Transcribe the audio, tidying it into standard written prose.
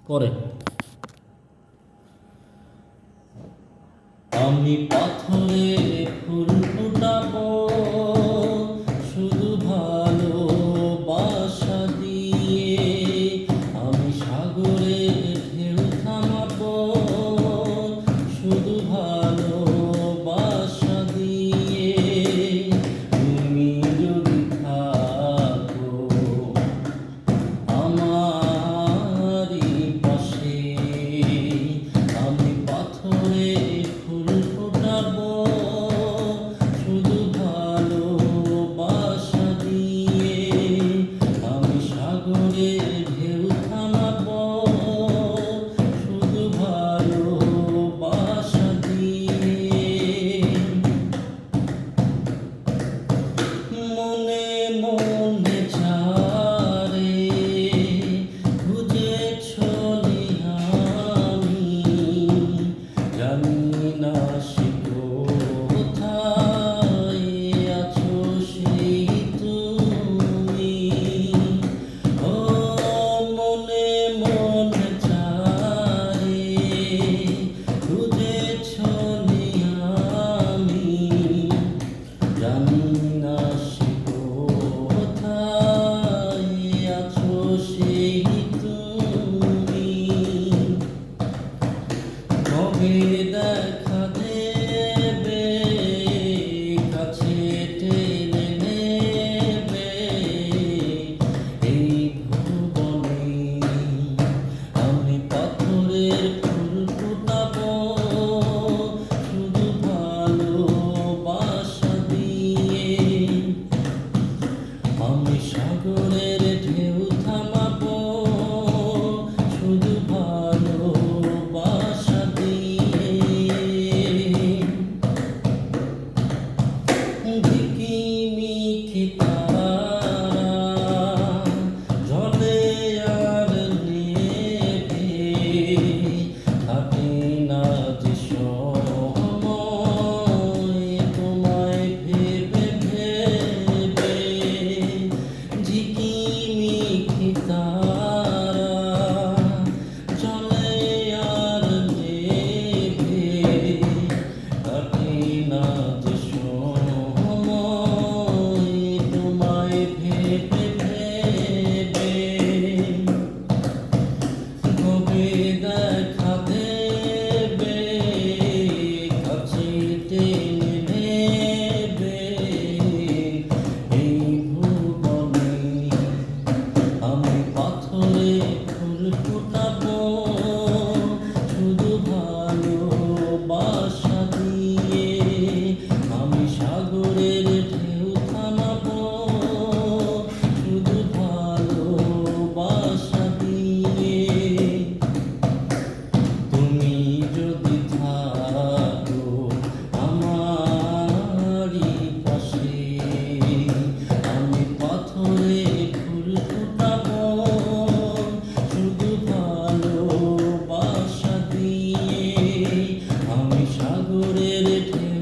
করে। আমি পাথরে ফুল ফুটাবো শুধু ভালোবাসা দিয়ে, আমি সাগরের ঢেউ থামাবো শুধু ভালোবাসা দিয়ে। তুমি যদি থাকো আমারই পাশে, আমি পাথরে ফুল ফোটাবো শুধু ভালোবাসা দিয়ে, আমি সাগরের ঢেউ থামাবো শুধু ভালোবাসা দিয়ে। মনে মনে যারে খুঁজে চলি আমি, জানি না সে কোথায় আছো সেই তুমি। ও মনে মনে যারে খুঁজে চলি আমি, জানি না সে কোথায় আছো সেই তুমি। কবে দেখা দেবে কাছে টেনে নেবে এই ভুবনে, আমি পাথরের ফুল ফোটাবো শুধু ভালোবাসা দিয়ে, আমি সাগরের ঢেউ থামাবো শুধু ভালোবাসা দিয়ে। ঝিকিমিকি তারা জ্বলে আর নেভে, থাকে না যে সময় তোমায় ভেবে ভেবে। ঝিকিমিকি তারা জ্বলে আর নেভে, থাকে না যে সময় তোমায় ভেবে ভেবে। কবে দেখা দেবে কাছে টেনে নেবে এই ভুবনে, আমি পাথরে ফুল ফোটাবো শুধু ভালোবাসা দিয়ে, আমি সাগরের ঢেউ থামাবো শুধু ভালোবাসা দিয়ে। তুমি যদি থাকো আমারই পাশে, আমি পাথরে ফুল ফোটাবো শুধু ভালোবাসা দিয়ে, আমি সাগরের ঢেউ